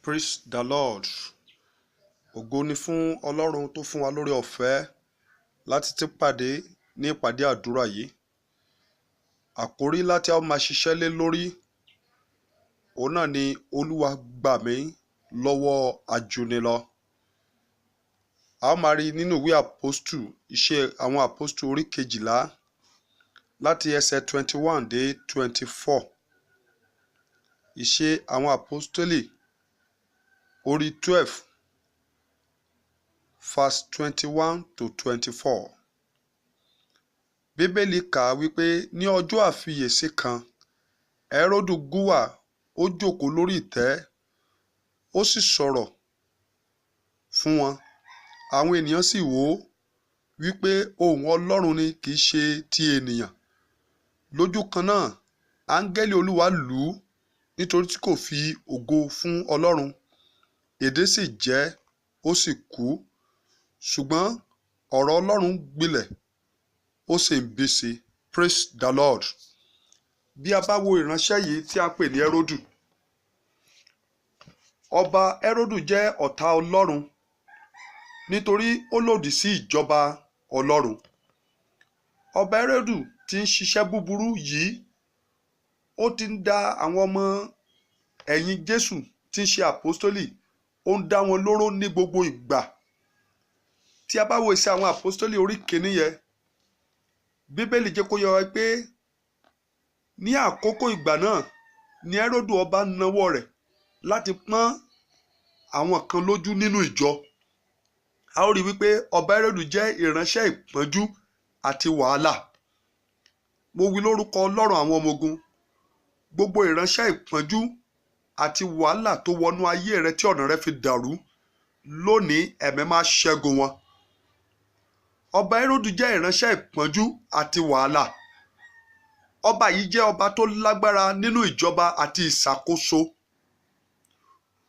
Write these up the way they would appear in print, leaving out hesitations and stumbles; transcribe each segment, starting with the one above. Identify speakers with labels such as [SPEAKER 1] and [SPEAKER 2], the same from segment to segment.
[SPEAKER 1] Praise the Lord. Ògo ni fún Ọlọ́run tó fún wa lórí ọ̀fẹ́ láti ti pàdé ní ìpàdé àdúrà yìí. Àkórí láti a máa ṣiṣẹ́ lé lórí òun náà ni Olúwa gbà mí lọ́wọ́ ajúnilọ. A ó máa rí nínú ìwé àpọ́stù, iṣẹ́ àwọn àpọ́stù orí 12 láti ẹsẹ̀ 21 dé 24. Iṣẹ́ àwọn àpọ́stélì orí 12 verse 21 to 24. Bíbélì kà wípé ní ọjọ́ àfiyèsí kan, Hẹ́rọ́dù Gúwà ó jókòó lórí ìtẹ́, ó sì sọ̀rọ̀ fún wọn. Àwọn ènìyàn sì wò ó wípé ohùn Ọlọ́run ni kì í ṣe ti ènìyàn. Lójú kan náà, áńgẹ́lì Olúwa lù ú nítorí tí kò fi ògo fún Ọlọ́run. Èdè sì jẹ́, ó sì kú. Ṣùgbọ́n ọ̀rọ̀ Ọlọ́run gbilẹ̀, ó sì ń bí sí. Praise the Lord. Bí a bá wo ìránṣẹ́ yìí tí a pè ní Hẹ́rọ́dù, ọba Hẹ́rọ́dù jẹ́ ọ̀tá Ọlọ́run nítorí ó lòdì sí ìjọba Ọlọ́run. Ọba Hẹ́rọ́dù tí ń ṣiṣẹ́ búburú yìí, ó ti ń dá àwọn ọmọ ẹ̀yìn Jésù tí ń ṣe àpọ́stólì, ó ń dá wọn lóró ní gbogbo ìgbà. Tí a bá wo Iṣẹ́ àwọn àpọ́stólì orí 1 yẹn, Bíbélì jẹ́ kó yé wa pé ní àkókò ìgbà náà ni Hẹ́rọ́dù ọba nawọ́ rẹ̀ láti pọ́n àwọn kan lójú nínú ìjọ. A ó rí wípé ọba Hẹ́rọ́dù jẹ́ ìránṣẹ́ ìpọ́njú àti wàhálà. Mo wí lórúkọ Ọlọ́run àwọn ọmọ ogun, gbogbo ìránṣẹ́ ìpọ́njú àti wàhálà tó wọnú ayé rẹ tí ọ̀nà rẹ fi dàrú, lónìí ẹ̀mí máa ṣẹ́gun wọn. Ọba Hẹ́rọ́dù jẹ́ ìránṣẹ́ ìpọ́njú àti wàhálà. Ọba yìí jẹ́ ọba tó lágbára nínú ìjọba àti ìṣàkóso.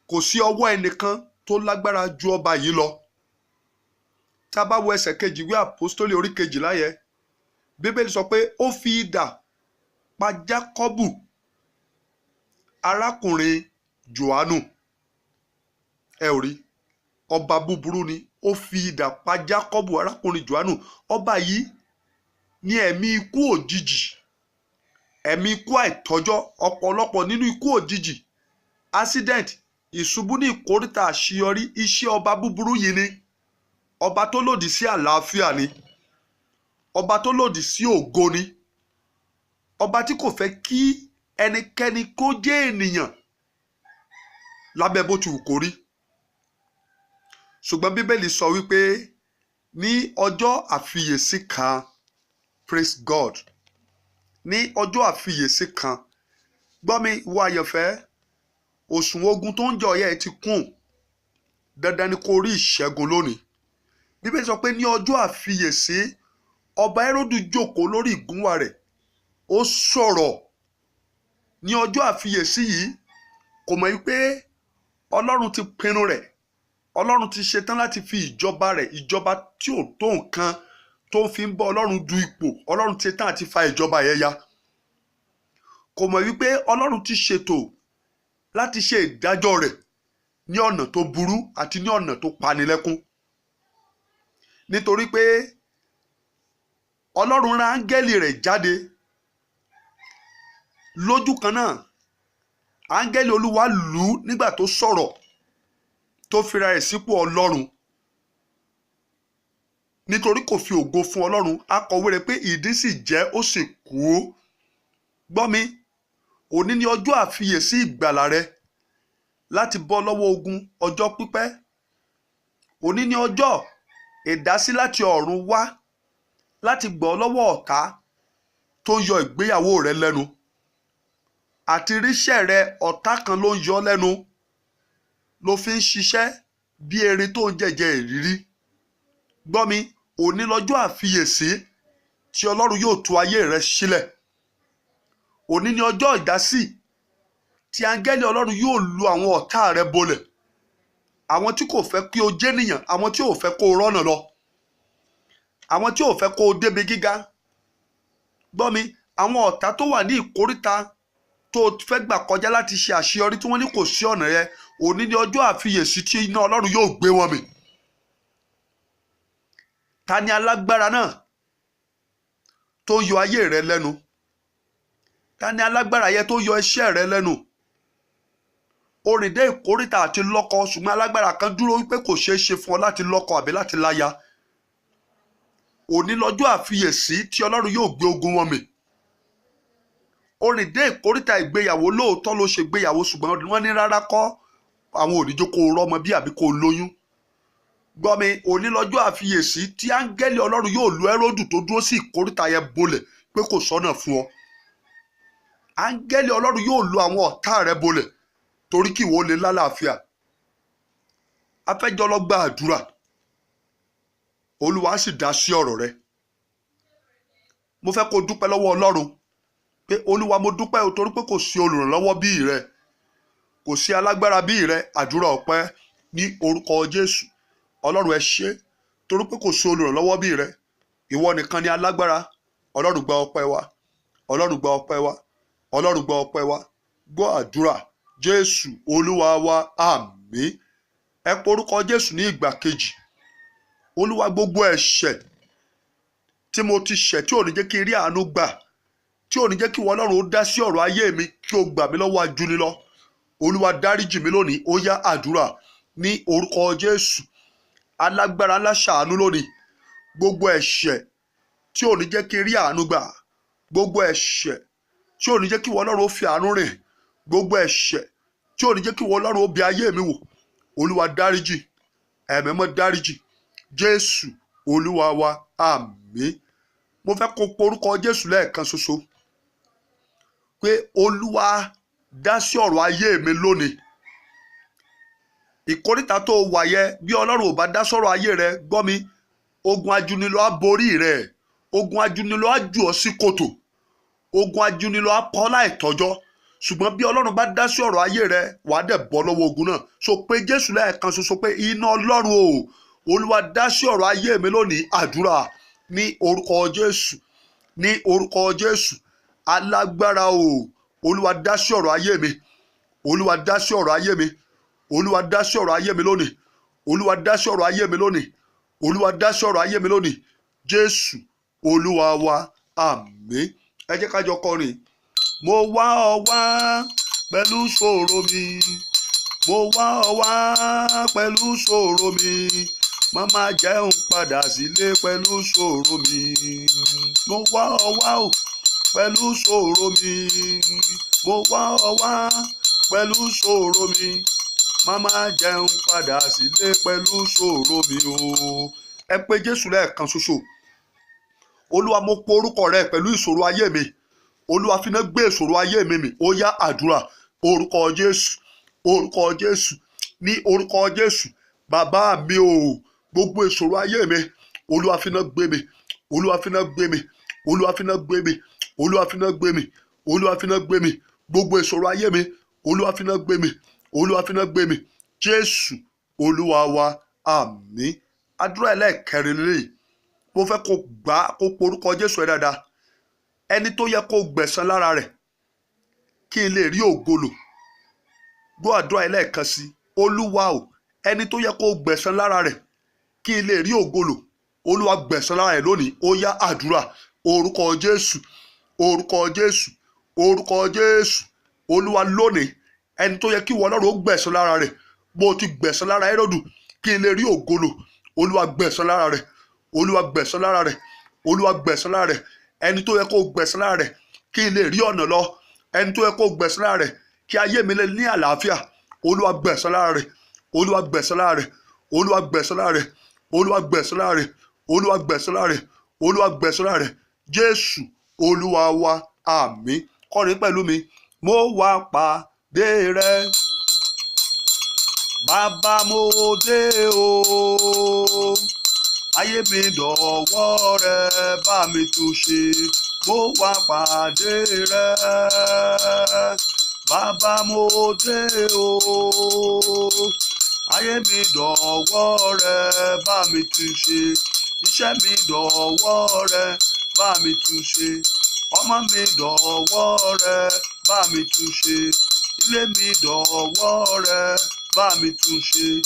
[SPEAKER 1] Kò sí ọwọ́ ẹnìkan tó lágbára ju ọba yìí lọ. Tá a bá wo ẹsẹ̀ 2 ìwé àpọ́stólì orí 12 yẹn, Bíbélì sọ pé ó fi idà pa Jákọ́bù, arákùnrin Jòhánù. Ẹ ò rí, ọba búburú ni, ó fi idà pa Jákọ́bù, arákùnrin Jòhánù. Ọba yìí ní ẹ̀mí ikú òjijì, ẹ̀mí ikú àìtọ́jọ́, ọ̀pọ̀lọpọ̀ nínú ikú òjijì, accident, ìṣubú ní ìkóríta àṣeyọrí. Iṣẹ́ ọba búburú yìí ni. Ọba tó lòdì sí àlàáfíà ni. Ọba tó lòdì sí ògo ni. Ọba tí kò fẹ́ kí ẹnikẹ́ni kó jẹ́ ènìyàn lábẹ́ bó ti wù kó rí. Ṣùgbọ́n Bíbélì sọ wípé ní ọjọ́ àfiyèsí kan, praise God, ní ọjọ́ àfiyèsí kan, gbọ́ mi ìwọ àyànfẹ́, òṣùwọ̀n ogun tó ń jà ọ́ yẹn ti kún. Dandan ni kó rí ìṣẹ́gun lónìí. Bíbélì sọ pé ní ọjọ́ àfiyèsí, ọba Hẹ́rọ́dù jókòó lórí ìgúnwà rẹ̀, ó sọ̀rọ̀. Ní ọjọ́ àfiyèsí yìí, kò mọ̀ wípé Ọlọ́run ti pinnu rẹ̀. Ọlọ́run ti ṣetán láti fi ìjọba rẹ̀, ìjọba tí ò tó nǹkan tó fi ń bọ́ Ọlọ́run du ipò, Ọlọ́run ti ṣetán àti fa ìjọba yẹn ya. Kò mọ̀ wípé Ọlọ́run ti ṣètò láti ṣe ìdájọ́ rẹ̀ ní ọ̀nà tó burú àti ní ọ̀nà tó panilẹ́kún. Nítorí pé Ọlọ́run rán áńgẹ́lì rẹ̀ jáde. Lójú kan náà, áńgẹ́lì Olúwa lù ú nígbà tó sọ̀rọ̀, tó fira rẹ̀ sípò Ọlọ́run. Nítorí kò fi ògo fún Ọlọ́run, akọ̀wé rẹ̀ pé ìdí sì jẹ́, ó sì kú. Gbọ́ mi, òní ni ọjọ́ àfiyèsí ìgbàlà rẹ láti bọ́ lọ́wọ́ ogun ọjọ́ pípẹ́. Òní ni ọjọ́ ìdásí láti ọ̀run wá láti gbọ́ lọ́wọ́ ọ̀tá tó ń yọ ìgbéyàwó rẹ lẹ́nu. Àti ríṣẹ́ rẹ, ọ̀tá kan ló ń yọ lẹ́nu, ló fi ń ṣiṣẹ́ bí erin tó ń jẹ̀jẹ̀ ìrírí. Gbọ́ mi, òní lọ́jọ́ àfiyèsí tí Ọlọ́run yóò tú ayé rẹ sílẹ̀. Òní ni ọjọ́ ìdásí tí áńgẹ́lì Ọlọ́run yóò lu àwọn ọ̀tá rẹ bolẹ̀. Àwọn tí kò fẹ́ kí o jẹ́ ènìyàn, àwọn tí ò fẹ́ kó o rọ́nà lọ, àwọn tí ò fẹ́ kó o débi gíga. Gbọ́ mi, àwọn ọ̀tá tó wà ní ìkóríta tó fẹ́ gbà kọjá láti ṣe àṣeyọrí tí wọ́n ní kò sí ọ̀nà yẹn, òní ni ọjọ́ àfiyèsí tí iná Ọlọ́run yóò gbé wọn mì. Ta ni alágbára náà tó yọ ayé rẹ lẹ́nu? Ta ni alágbára yẹ tó yọ iṣẹ́ rẹ lẹ́nu? O rìn dé ìkórìtà àti lọ́kọ, ṣùgbọ́n alágbára kan dúró wípé kò ṣeé ṣe fún ọ láti lọ́kọ àbí láti láya. Òní lọ́jọ́ àfiyèsí tí Ọlọ́run yóò gbé ogun wọn mì. O rìn dé ìkórìtà ìgbéyàwó, lóòótọ́ ló ṣe gbéyàwó, ṣùgbọ́n wọ́n ní rárá kọ́, àwọn ò ní jẹ́ kó o rọ́mọ bí àbí kó o lóyún. Gbọ́ mi, òní lọ́jọ́ àfiyèsí tí áńgẹ́lì Ọlọ́run yóò lu Hẹ́rọ́dù tó dúró sí ìkórìtà yẹn bolẹ̀ pé kò sọ́nà fún ọ. Áńgẹ́lì Ọlọ́run yóò lu àwọn ọ̀tá rẹ bolẹ̀ torí kí ìwọ lè lálàáfíà. A fẹ́ jọ lọ gba àdúrà, Olúwa sì dá sí ọ̀rọ̀ rẹ. Mo fẹ́ kó dúpẹ́ lọ́wọ́ Ọlọ́run pé Olúwa mo dúpẹ́ o torí pé kò sí olùrànlọ́wọ́ bí rẹ, kò sí alágbára bí rẹ. Àdúrà ọpẹ́ ní orúkọ Jésù. Ọlọ́run ẹ ṣé torí pé kò sí olùrànlọ́wọ́ bí rẹ. Ìwọ nìkan ni alágbára. Ọlọ́run gba ọpẹ́ wa, Ọlọ́run gba ọpẹ́ wa, Ọlọ́run gba ọpẹ́ wa. Gbọ́ àdúrà Jésù Olúwa wa, àmín. Ẹ pe orúkọ Jésù ní ìgbà kejì. Olúwa, gbogbo ẹ̀ṣẹ̀ tí mo ti ṣẹ̀ tí ò ní jẹ́ kí n rí àánú gbà, tí ò ní jẹ́ kí ìwọ Ọlọ́run ó dá sí ọ̀rọ̀ ayé mi kí o gbà mí lọ́wọ́ ajúnilọ́. Olúwa dáríjì mí lónìí. Ó yá àdúrà ní orúkọ Jésù. Alágbára ńlá ṣàánú lónìí. Gbogbo ẹ̀ṣẹ̀ tí ò ní jẹ́ kí n rí àánú gbà, gbogbo ẹ̀ṣẹ̀ tí ò ní jẹ́ kí ìwọ Ọlọ́run ó fi àánú rìn, gbogbo ẹ̀ṣẹ̀ tí ò ní jẹ́ kí ìwọ Ọlọ́run ó bẹ̀ ayé mi wò, Olúwa dáríjì, Ẹ̀mí Mímọ́ dáríjì. Jésù Olúwa wa, àmín. Mo fẹ́ kó porúkọ Jésù lẹ́ẹ̀kan ṣoṣo pé Olúwa dá sí ọ̀rọ̀ ayé mi lónìí. Ìkórìtà tó wà yẹ, bí Ọlọ́run ò bá dá sọ̀rọ̀ ayé rẹ, gbọ́ mi, ogun ajúnilọ́ á borí rẹ, ogun ajúnilọ́ á jù ọ́ sí kòtò, ogun ajúnilọ́ á pọ́ láìtọ́jọ́. Ṣùgbọ́n bí Ọlọ́run bá dá sí ọ̀rọ̀ ayé rẹ, wàá dẹ̀ bọ́ lọ́wọ́ ogun náà. So pé Jésù lẹ́ẹ̀kan ṣoṣo pé iná Ọlọ́run o, Olúwa dá sí ọ̀rọ̀ ayé mi lónìí. Àdúrà ní orúkọ Jésù, ní orúkọ Jésù. Alágbára o, Olúwa dá sí ọ̀rọ̀ ayé mi, Olúwa dá sí ọ̀rọ̀ ayé mi, Olúwa dá sí ọ̀rọ̀ ayé mi lónìí, Olúwa dá sí ọ̀rọ̀ ayé mi lónìí, Olúwa dá sí ọ̀rọ̀ ayé mi lónìí. Jésù Olúwa wa, àmín. Ẹ jẹ́ ká jọ kọrin. Mo wá ọ wá pẹ̀lú ṣòro mi, mo wá ọ wá pẹ̀lú ṣòro mi, má má jẹun padà sílé pẹ̀lú ṣòro mi. Mo wá ọ wá o pẹ̀lú ṣòro mi, mo wá ọ wá pẹ̀lú ṣòro mi, má má jẹun padà sílé pẹ̀lú ṣòro mi o. Ẹ pé Jésù lẹ́ẹ̀kan ṣoṣo. Olúwa, mo pe orúkọ rẹ pẹ̀lú ìṣòro ayé mi. Olúwa, fi iná gbé ìṣòro ayé mi mì. Ó yá àdúrà orúkọ Jésù, orúkọ Jésù, ní orúkọ Jésù. Bàbá mi o, gbogbo ìṣòro ayé mi, Olúwa fi iná gbé mi, Olúwa fi iná gbé mi, Olúwa fi iná gbé mi, Olúwa fi iná gbé mi, Olúwa fi iná gbé mi. Gbogbo ìṣòro ayé mi, Olúwa fi iná gbé mi, Olúwa fi iná gbé mi. Jésù Olúwa wa, àmín. Àdúrà ẹlẹ́ẹ̀kẹrin lélẹ́yìí. Mo fẹ́ kó gbà kó porúkọ Jésù ẹ dáadáa. Ẹni tó yẹ kó gbẹ̀san lára rẹ̀ kí n lè rí ògolo. Gbọ́ àdúrà ẹlẹ́ẹ̀kan sí. Olúwa o, ẹni tó yẹ kó gbẹ̀san lára rẹ̀ kí n lè rí ògolo. Olúwa gbẹ̀san lára rẹ̀ lónìí. Ó yá àdúrà orúkọ Jésù, orúkọ Jésù, orúkọ Jésù. Olúwa lónìí, ẹni tó yẹ kí ìwọ Ọlọ́run ó gbẹ̀san lára rẹ̀, bó ti gbẹ̀san lára Hẹ́rọ́dù kí n lè rí ògolo. Olúwa gbẹ̀san lára rẹ̀, Olúwa gbẹ̀san lára rẹ̀, Olúwa gbẹ̀san lára rẹ̀. Ẹni tó yẹ kó gbẹ̀san lára rẹ̀ kí n lè rí ọ̀nà lọ, ẹni tó yẹ kó gbẹ̀san lára rẹ̀ kí ayé mi lè ní àlàáfíà. Olúwa gbẹ̀san lára rẹ̀, Olúwa gbẹ̀san lára rẹ̀, Olúwa gbẹ̀san lára rẹ̀, Olúwa gbẹ̀san lára rẹ̀, Olúwa gbẹ̀san lára rẹ̀, Olúwa gbẹ̀san lára rẹ̀. Jésù Olúwa wa, àmín. Kọrin pẹ̀lú mi. Mo wá pàdé rẹ, bàbá mo dé o, ayé mi dọ̀wọ́ rẹ, bá mi tún ṣe. Mo wá pàdé rẹ, bàbá mo dé o, ayé mi dọ̀wọ́ rẹ, bá mi tún ṣe. Iṣẹ́ mi dọ̀wọ́ rẹ, bá mi tún ṣe. Ọmọ mi dọ̀wọ́ rẹ, bá mi tún ṣe. Ilé mi dọ̀wọ́ rẹ, bá mi tún ṣe.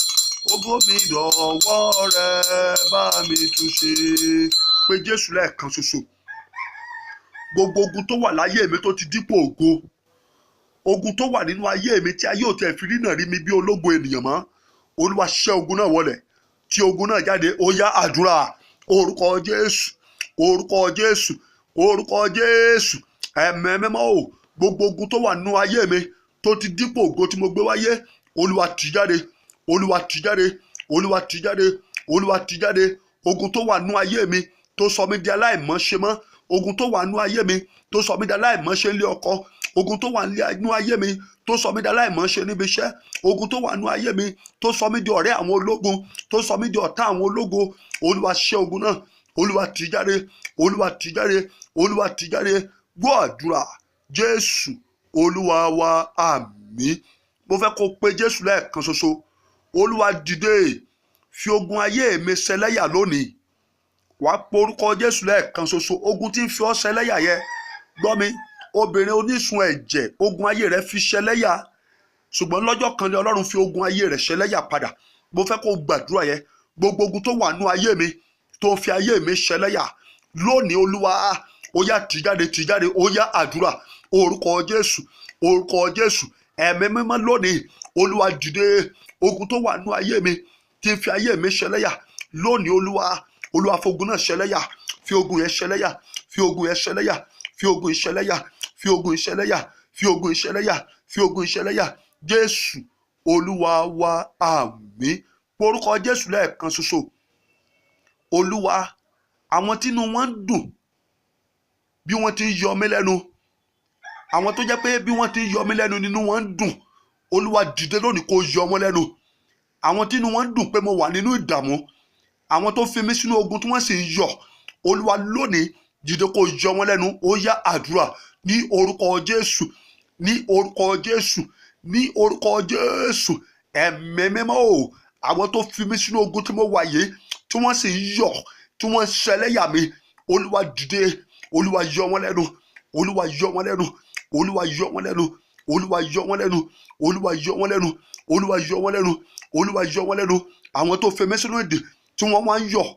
[SPEAKER 1] Ògo mi dọ̀wọ́ rẹ, bá mi tún ṣe. Pé Jésù lẹ́ẹ̀kan ṣoṣo. Gbogbo ogun tó wà láyé mi tó ti dípò ògo, ogun tó wà nínú ayé mi tí ayé ò tẹ̀ fi rínà rí mi bí ológo ènìyàn mọ́, Olúwa ṣẹ́ ogun náà wọlẹ̀. Tí ogun náà jáde, ó yá àdúrà. Orúkọ Jésù, orúkọ Jésù, orúkọ Jésù. Ẹ̀mẹ́ mímọ́ o, gbogbo ogun tó wà nínú ayé mi tó ti dípò ògo tí mo gbé wáyé, Olúwa tì jáde, Olúwa tì jáde, Olúwa tì jáde, Olúwa tì jáde. Ogun tó wà nínú ayé mi tó sọ mí di aláìmọ́ṣe mọ́, ogun tó wà nínú ayé mi tó sọ mí di aláìmọ́ṣe nílé ọkọ, ogun tó wà nínú ayé mi tó sọ mí di aláìmọ́ṣe níbi iṣẹ́, ogun tó wà nínú ayé mi tó sọ mí di ọ̀rẹ́ àwọn ológun, tó sọ mí di ọ̀tá àwọn ológo, Olúwa ṣẹ́ ogun náà, Olúwa tì jáde, Olúwa tì jáde, Olúwa tì jáde. Gbọ́ àdúrà Jésù Olúwa wa, àmín. Mo fẹ́ kó pe Jésù lẹ́ẹ̀kan ṣoṣo. Olúwa dìde, fi ogun ayé mi ṣẹlẹ́yà lónìí. Wàá pe orúkọ Jésù lẹ́ẹ̀kan ṣoṣo. Ogun tí ń fi ọ́ ṣẹlẹ́yà yẹ, gbọ́ mi, obìnrin onísun ẹ̀jẹ̀, ogun ayé rẹ̀ fi ṣẹlẹ́yà, ṣùgbọ́n lọ́jọ́ kan ni Ọlọ́run fi ogun ayé rẹ̀ ṣẹlẹ́yà padà. Mo fẹ́ kó gbàdúrà yẹn. Gbogbo ogun tó wà nínú ayé mi tó fi ayé mi ṣẹlẹ́yà lónìí, Olúwa ó yá tì jáde, tì jáde, ó yá àdúrà. Orúkọ Jésù, orúkọ Jésù. Ẹ̀mí mímọ́ lónìí, Olúwa dìde. Ogun tó wà nínú ayé mi tí ń fi ayé mi ṣẹlẹ́yà lónìí, Olúwa fogun náà ṣẹlẹ́yà. Fi ogun yẹn ṣẹlẹ́yà, fi ogun yẹn ṣẹlẹ́yà, fi ogun ìṣẹlẹ́yà, fi ogun ìṣẹlẹ́yà, fi ogun ìṣẹlẹ́yà, fi ogun ìṣẹlẹ́yà. Jésù Olúwa wa, àmín. Orúkọ Jésù lẹ́ẹ̀kan ṣoṣo. Olúwa, àwọn tínú wọn ń dùn bí wọ́n ti ń yọ mí lẹ́nu, àwọn tó jẹ́ pé bí wọ́n ti ń yọ mí lẹ́nu nínú wọn ń dùn, Olúwa dìde lónìí kó yọ wọ́n lẹ́nu. Àwọn tínú wọn ń dùn pé mo wà nínú ìdààmú, àwọn tó fi mí sínú ogun tí wọ́n sì ń yọ̀, Olúwa lónìí dìde kó yọ wọ́n lẹ́nu. Ó yá àdúrà ní orúkọ Jésù, ní orúkọ Jésù, ní orúkọ Jésù. Ẹ̀mí mímọ́ o, àwọn tó fi mí sínú ogun tí mo wà yìí tí wọ́n sì ń yọ̀, tí wọ́n ṣẹlẹ́yà mi, Olúwa dìde, Olúwa yọ wọ́n lẹ́nu, Olúwa yọ wọ́n lẹ́nu, Olúwa yọ wọ́n lẹ́nu, Olúwa yọ wọ́n lẹ́nu, Olúwa yọ wọ́n lẹ́nu, Olúwa yọ wọ́n lẹ́nu, Olúwa yọ wọ́n lẹ́nu. Àwọn tó fi mí sínú ìdè tí wọ́n wá ń yọ̀,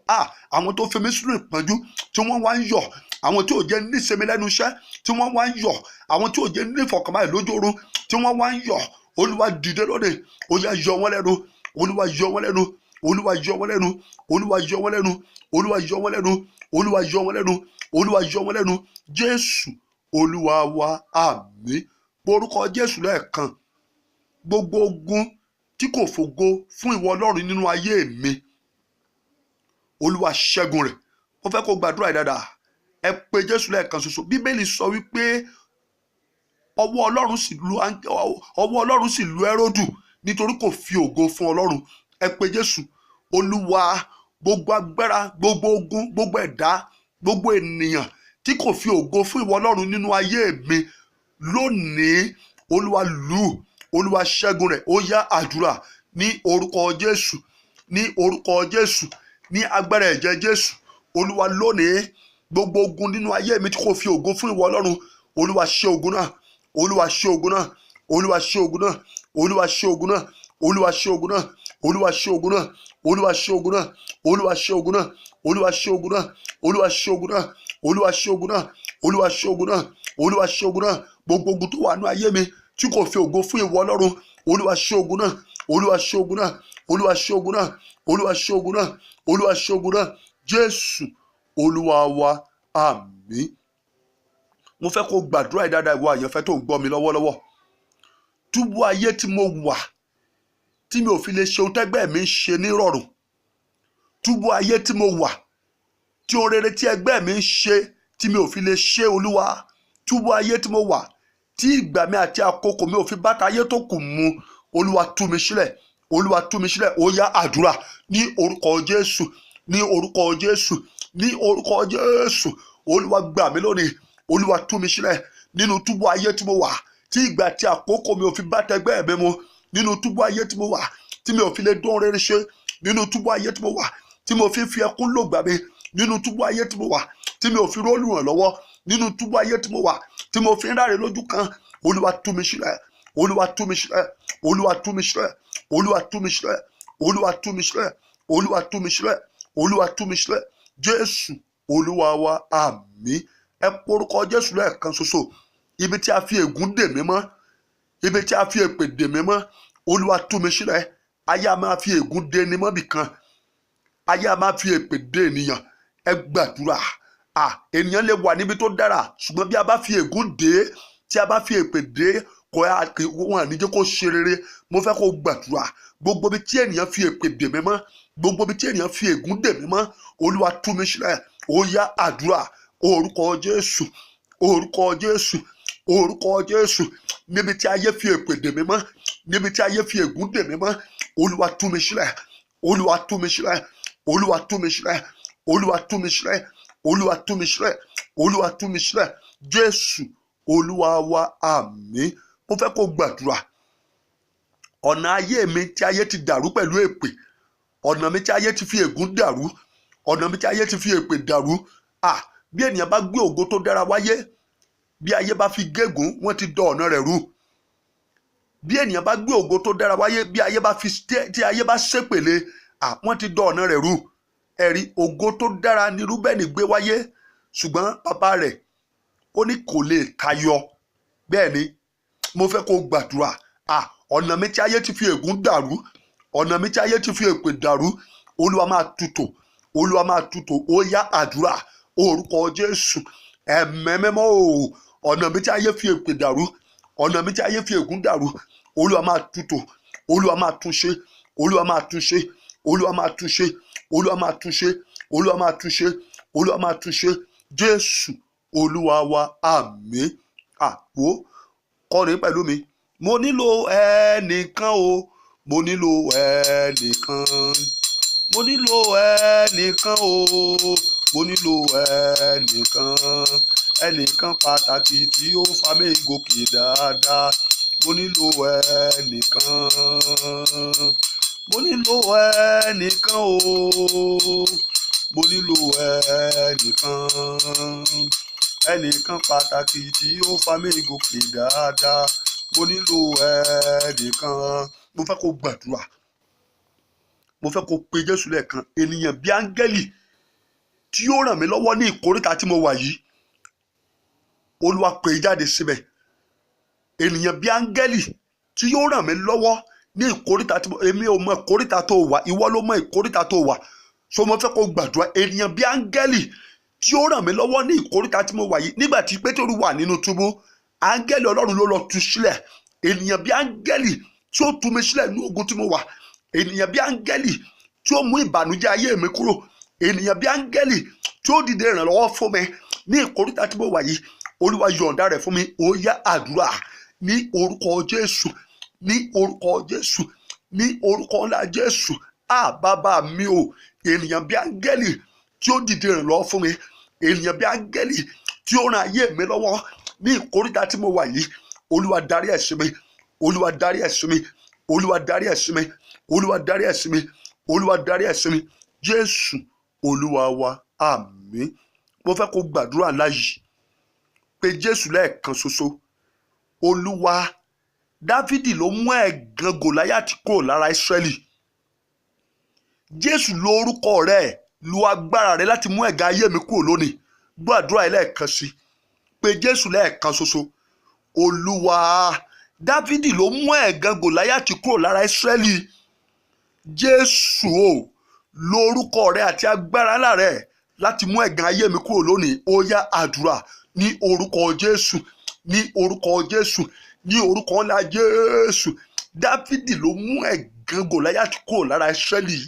[SPEAKER 1] àwọn tó fi mí sínú ìpọ́njú tí wọ́n wá ń yọ̀, àwọn tí ò jẹ́ nísinmi lẹ́nu iṣẹ́ tí wọ́n wá ń yọ̀, àwọn tí ò jẹ́ nífọ̀kànbalẹ̀ lójú oorun tí wọ́n wá ń yọ̀, Olúwa dìde lónìí, ó yá yọ wọ́n lẹ́nu, Olúwa yọ wọ́n lẹ́nu, Olúwa yọ wọ́n lẹ́nu, Olúwa yọ wọ́n lẹ́nu, Olúwa yọ wọ́n lẹ́nu, Olúwa yọ wọ́n lẹ́nu, Olúwa yọ wọ́n lẹ́nu. Jésù Olúwa wa, àmín. Orúkọ Jésù lẹ́ẹ̀kan. Gbogbo ogun tí kò fògo fún ìwọ Ọlọ́run nínú ayé mi, Olúwa ṣẹ́gun rẹ̀. Mo fẹ́ kó gbàdúrà yìí dáadáa. Ẹ pe Jésù lẹ́ẹ̀kan ṣoṣo. Bíbélì sọ wípé ọwọ́ Ọlọ́run sì lu Hẹ́rọ́dù nítorí kò fi ògo fún Ọlọ́run. Ẹ pe Jésù. Olúwa, gbogbo agbára, gbogbo ogun, gbogbo ẹ̀dá, gbogbo ènìyàn tí kò fi ògo fún ìwọ Ọlọ́run nínú ayé mi lónìí, Olúwa lù, Olúwa ṣẹ́gun rẹ̀. Ó yá àdúrà ní orúkọ Jésù, ní orúkọ Jésù, ní agbára ẹ̀jẹ̀ Jésù. Olúwa lónìí, gbogbo ogun nínú ayé mi tí kò fi ògo fún ìwọ Ọlọ́run, Olúwa ṣẹ́ ogun náà, Olúwa ṣẹ́ ogun náà, Olúwa ṣẹ́ ogun náà, Olúwa ṣẹ́ ogun náà, Olúwa ṣẹ́ ogun náà, Olúwa ṣẹ́ ogun náà, Olúwa ṣẹ́ ogun náà, Olúwa ṣẹ́ ogun náà, Olúwa ṣẹ́ ogun náà, Olúwa ṣẹ́ ogun náà, Olúwa ṣẹ́ ogun náà, Olúwa ṣẹ́ ogun náà, Olúwa ṣẹ́ ogun náà. Gbogbo ogun tó wà nínú ayé mi tí kò fi ògo fún ìwọ Ọlọ́run, Olúwa ṣẹ́ ogun náà, Olúwa ṣẹ́ ogun náà, Olúwa ṣẹ́ ogun náà, Olúwa ṣẹ́ ogun náà, Olúwa ṣẹ́ ogun náà. Jésù Olúwa wa, àmín. Mo fẹ́ kó gbàdúrà yìí dáadáa, ìwọ àyànfẹ́ tó ń gbọ́ mi lọ́wọ́lọ́wọ́. Túbú ayé tí mo wà tí mi ò fi lè ṣe ohun tẹ́gbẹ́ mi ń ṣe nírọ̀rùn, túbú ayé tí mo wà tí ohun rere tí ẹgbẹ́ mi ń ṣe tí mi ò fi lè ṣe, Olúwa, túbú ayé tí mo wà tí ìgbà mi àti àkókò mi ò fi bàtà ayé tó kù mu, Olúwa tú mi sílẹ̀, Olúwa tú mi sílẹ̀. Ó yá àdúrà ní orúkọ Jésù, ní orúkọ Jésù, ní orúkọ Jésù. Olúwa gbà mí lónìí, Olúwa tú mi sílẹ̀ nínú túbú ayé tí mo wà tí ìgbà àti àkókò mi ò fi bàtà ẹgbẹ́ mi mu, nínú túbú ayé tí mo wà tí mi ò fi lè dún rere ṣe, nínú túbú ayé tí mo wà tí mo fi ẹkún lògbà mi, nínú túbú ayé tí mo wà tí mi ò fi rólù ràn lọ́wọ́, nínú túbú ayé tí mo wà tí mo fi ń ráre lójú kan. Olúwa tú mi sílẹ̀, Olúwa tú mi sílẹ̀, Olúwa tú mi sílẹ̀, Olúwa tú mi sílẹ̀, Olúwa tú mi sílẹ̀, Olúwa tú mi sílẹ̀, Olúwa tú mi sílẹ̀. Jésù Olúwa wa, àmín. Ẹ porúkọ Jésù lẹ́ẹ̀kan ṣoṣo. Ibi tí a fi ègún dè mí mọ́, ibi tí a fi èpè dè mí mọ́, Olúwa tú mi sílẹ̀. Ayé a máa fi ègún dè ni mọ́ bìkan, ayé a máa fi èpè dè ènìyàn. Ẹ gbàdúrà. Ènìyàn lè wà níbi tó dára, ṣùgbọ́n bí a bá fi ègún dè, tí a bá fi èpè dè, wọn ní jẹ́ kó ṣe rere. Mo fẹ́ kó gbàdúrà. Gbogbo bí tí ènìyàn fi èpè dè mí mọ́, gbogbo bí tí ènìyàn fi ègún dè mí mọ́, Olúwa tú mi sílẹ̀. Ó yá àdúrà. Orúkọ Jésù, orúkọ Jésù, orúkọ Jésù. Níbi tí ayé fi èpè dè mí mọ́, níbi tí ayé fi ègún dè mí mọ́, Olúwa tú mi sílẹ̀, Olúwa tú mi sílẹ̀, Olúwa tú mi sílẹ̀, Olúwa tú mi sílẹ̀, Olúwa tú mi sílẹ̀, Olúwa tú mi sílẹ̀. Jésù Olúwa wa, àmín. Mo fẹ́ kó gbàdúrà. Ọ̀nà ayé mi tí ayé ti dàrú pẹ̀lú èpè, ọ̀nà mi tí ayé ti fi ègún dàrú, ọ̀nà mi tí ayé ti fi èpè dàrú. Bí ènìyàn bá gbé ògo tó dára wáyé, bí ayé bá fi gégùn, wọ́n ti dọ ọ̀nà rẹ̀ rú. Bí ènìyàn bá gbé ògo tó dára wáyé, bí ayé bá fi tí ayé bá ṣépèlé, wọ́n ti dọ ọ̀nà rẹ̀ rú. Ẹ̀rí ògo tó dára ni Rúbẹ́nì gbé wáyé, ṣùgbọ́n bàbá rẹ̀ ó ní kò lè tayọ. Bẹ́ẹ̀ ni mo fẹ́ kó gbàdúrà. Ọ̀nà mi tí ayé ti fi ègún dàrú, ọ̀nà mi tí ayé ti fi èpè dàrú, Olúwa máa tutò, Olúwa máa tutò. Ó yá àdúrà. Orúkọ Jésù. Ẹ̀mẹ́ mímọ́ o, ọ̀nà mi tí ayé fi èpè dàrú, ọ̀nà mi tí ayé fi ègún dàrú, Olúwa máa tutò, Olúwa máa túnṣe, Olúwa máa túnṣe, Olúwa máa túnṣe, Olúwa máa túnṣe, Olúwa máa túnṣe, Olúwa máa túnṣe. Jésù Olúwa wa, àmín. Kọrin pẹ̀lú mi. Mo nílò ẹnìkan o, mo nílò ẹnìkan, mo nílò ẹnìkan o, mo nílò ẹnìkan, ẹnìkan pàtàkì tí ó fa mí gòkè dáadáa. Mo nílò ẹnìkan, mo nílò ẹnìkan o, mo nílò ẹnìkan, ẹnìkan pàtàkì tí ó fa mí gòkè dáadáa. Mo nílò ẹnìkan. Mo fẹ́ kó gbàdúrà. Mo fẹ́ kó pe Jésù lẹ́ẹ̀kan. Ènìyàn bí áńgẹ́lì tí yóò ràn mí lọ́wọ́ ní ìkóríta tí mo wà yìí, Olúwa pè jáde síbẹ̀. Ènìyàn bí áńgẹ́lì tí yóò ràn mí lọ́wọ́ ní ìkóríta tí èmi ò mọ ìkóríta tó wà, ìwọ ló mọ ìkóríta tó wà. So mo fẹ́ kó gbàdúrà. Ènìyàn bí áńgẹ́lì tí yóò ràn mí lọ́wọ́ ní ìkóríta tí mo wà yìí. Nígbà tí Pétérù wà nínú túbú, áńgẹ́lì Ọlọ́run ló lọ tú sílẹ̀. Ènìyàn bí áńgẹ́lì tí ó tú mi sílẹ̀ ní ogun tí mo wà. Ènìyàn bí áńgẹ́lì tí ó mú ìbànújẹ́ ayé mi kúrò. Ènìyàn bí áńgẹ́lì tí ó dìde ìrànlọ́wọ́ fún mi ní ìkóríta tí mo wà yìí. Olúwa yọ̀ǹda rẹ̀ fún mi. Ó yá àdúrà. Ní orúkọ Jésù, ní orúkọ Jésù, ní orúkọ ńlá Jésù. Bàbá mi o, ènìyàn bí áńgẹ́lì tí ó dìde ìrànlọ́wọ́ fún mi. Ènìyàn bí áńgẹ́lì tí ó ràn ayé mi lọ́wọ́ ní ìkóríta tí mo wà yìí. Olúwa darí ẹ̀ sí mi, Olúwa darí ẹ̀ sí mi, Olúwa darí ẹ̀ sí mi, Olúwa darí ẹ̀ sí mi, Olúwa darí ẹ̀ sí mi. Jésù Olúwa wa, àmín. Mo fẹ́ kó gbàdúrà ńlá yìí. Pé Jésù lẹ́ẹ̀kan ṣoṣo. Olúwa, Dáfídì ló mú ẹ̀gàn Gòláyátì kúrò lára Ísírẹ́lì. Jésù lo orúkọ rẹ̀, lo agbára rẹ̀ láti mú ẹ̀gàn ayé mi kúrò lónìí. Gbàdúrà lẹ́ẹ̀kan sí. Pé Jésù lẹ́ẹ̀kan ṣoṣo. Olúwa, Dáfídì ló mú ẹ̀gàn Gòláyátì kúrò lára Ísírẹ́lì. Jésù o, lo orúkọ rẹ̀ àti agbára ńlá rẹ̀ láti mú ẹ̀gàn ayé mi kúrò lónìí. Ó yá àdúrà. Ní orúkọ Jésù, ní orúkọ Jésù, ní orúkọ ńlá Jésù. Dáfídì ló mú ẹ̀gàn Gòláyátì kúrò lára Ísírẹ́lì.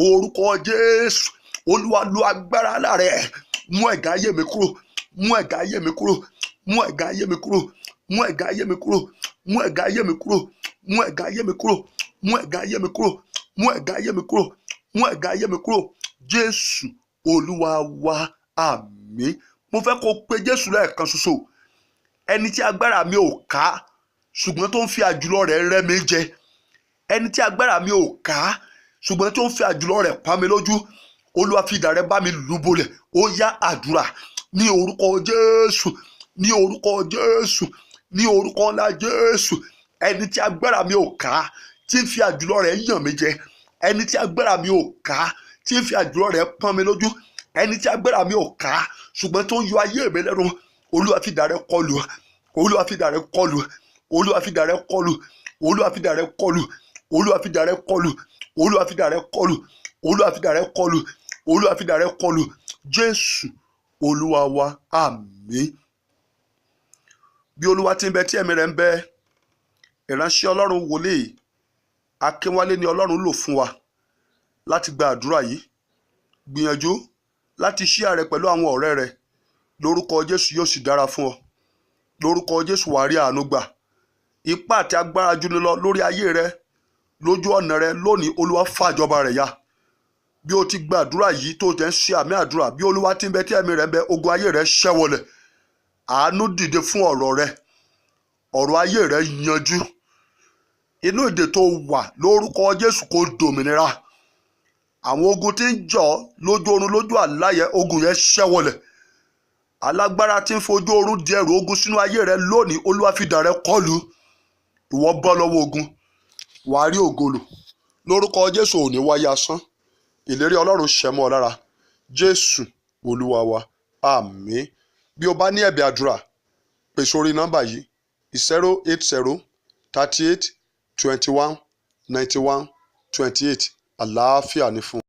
[SPEAKER 1] Orúkọ Jésù. Olúwa lo agbára ńlá rẹ̀. Mú ẹ̀gàn ayé mi kúrò, mú ẹ̀gàn ayé mi kúrò, mú ẹ̀gàn ayé mi kúrò, mú ẹ̀gàn ayé mi kúrò, mú ẹ̀gàn ayé mi kúrò, mú ẹ̀gàn ayé mi kúrò, mú ẹ̀gàn ayé mi kúrò, mú ẹ̀gàn ayé mi kúrò, mú ẹ̀gàn ayé mi kúrò. Jésù Olúwa wa, àmín. Mo fẹ́ kó pe Jésù lẹ́ẹ̀kan ṣoṣo. Ẹni tí agbára mi ò ká, ṣùgbọ́n tó ń fi àjùlọ rẹ̀ rẹ́ mi jẹ. Ẹni tí agbára mi ò ká, ṣùgbọ́n tó ń fi àjùlọ rẹ̀ pa mi lójú. Olúwa fi idà rẹ̀ bá mi lù bolẹ̀. Ó yá àdúrà. Ní orúkọ Jésù, ní orúkọ Jésù, ní orúkọ ńlá Jésù. Ẹni tí agbára mi ò ká, tí ń fi àjùlọ rẹ̀ yàn mí jẹ, ẹni tí agbára mi ò ká tí ń fi àjùlọ rẹ̀ pọ́n mi lójú, ẹni tí agbára mi ò ká ṣùgbọ́n tó ń yọ ayé mi lẹ́nu, Olúwa fi idà rẹ̀ kọlù, Olúwa fi idà rẹ̀ kọlù, Olúwa fi idà rẹ̀ kọlù, Olúwa fi idà rẹ̀ kọlù, Olúwa fi idà rẹ̀ kọlù, Olúwa fi idà rẹ̀ kọlù, Olúwa fi idà rẹ̀ kọlù, Olúwa fi idà rẹ̀ kọlù. Jésù Olúwa wa, àmín. Bí Olúwa ti ń bẹ tí ẹ̀mí rẹ̀ ń bẹ, ìránṣẹ́ Ọlọ́run wòlíì Akínwálé ni Ọlọ́run lò fún wa láti gba àdúrà yìí. Gbìyànjú láti share rẹ̀ pẹ̀lú àwọn ọ̀rẹ́ rẹ̀. Lórúkọ Jésù yóò sì dára fún ọ. Lórúkọ Jésù wàá rí àánú gbà. Ipá àti agbára jù ní lọ lórí ayé rẹ, lójú ọ̀nà rẹ lónìí, Olúwa fàjọba rẹ̀ ya. Bí o ti gba àdúrà yìí tó tẹ̀ ń ṣe àmì àdúrà, bí Olúwa ti ń bẹ tí ẹ̀mí rẹ̀ ń bẹ, ogun ayé rẹ̀ ṣẹ́wọlẹ̀. Àánú dìde fún ọ̀rọ̀ rẹ. Ọ̀rọ̀ ayé rẹ̀ yanjú. Inú ìdè tó wà lórúkọ Jésù kó dòmìnira. Àwọn ogun tí ń jà lójú oorun lójú àlá yẹn, ogun yẹn ṣẹ́wọlẹ̀. Alágbára tí ń fojú oorun di ẹrù ogun sínú ayé rẹ lónìí, Olúwa fi idà rẹ̀ kọlù. Ìwọ bọ́ lọ́wọ́ ogun, wàá rí ògo lò. Lórúkọ Jésù ò ní wáyé asán. Ìlérí Ọlọ́run ṣẹ mọ́ ọ lára. Jésù Olúwa wa, àmín. Bí o bá ní ẹ̀bẹ̀ àdúrà, pè sórí nọ́mbà yìí 080 38 21 91 28. Àlàáfíà ni fún.